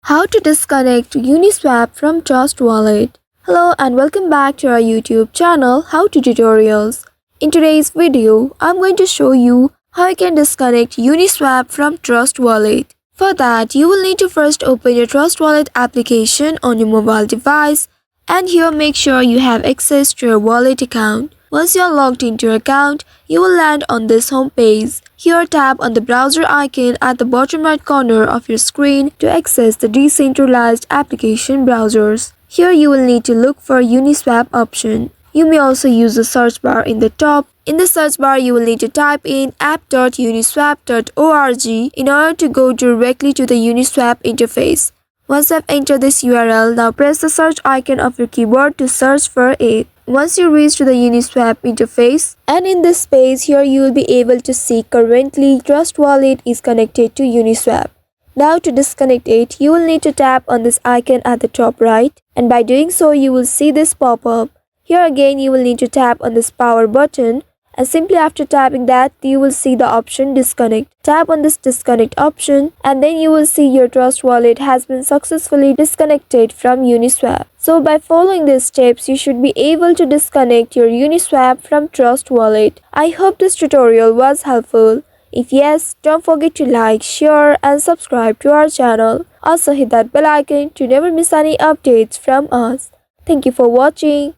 How to disconnect Uniswap from Trust Wallet. Hello and welcome back to our YouTube channel How to Tutorials. In today's video, I'm going to show you how you can disconnect Uniswap from Trust Wallet. For that, you will need to first open your Trust Wallet application on your mobile device, and here make sure you have access to your wallet account. Once you are logged into your account, you will land on this home page. Here tap on the browser icon at the bottom right corner of your screen to access the decentralized application browsers. Here you will need to look for Uniswap option. You may also use the search bar in the top. In the search bar, you will need to type in app.uniswap.org in order to go directly to the Uniswap interface. Once you have entered this URL, now press the search icon of your keyboard to search for it. Once you reach to the Uniswap interface, and in this space here you will be able to see currently Trust Wallet is connected to Uniswap. Now to disconnect it, you will need to tap on this icon at the top right, and by doing so you will see this pop up. Here again you will need to tap on this power button, and simply after tapping that you will see the option disconnect. Tap on this disconnect option and then you will see your Trust Wallet has been successfully disconnected from Uniswap. So by following these steps, you should be able to disconnect your Uniswap from Trust Wallet. I hope this tutorial was helpful. If yes, don't forget to like, share and subscribe to our channel. Also hit that bell icon to never miss any updates from us. Thank you for watching.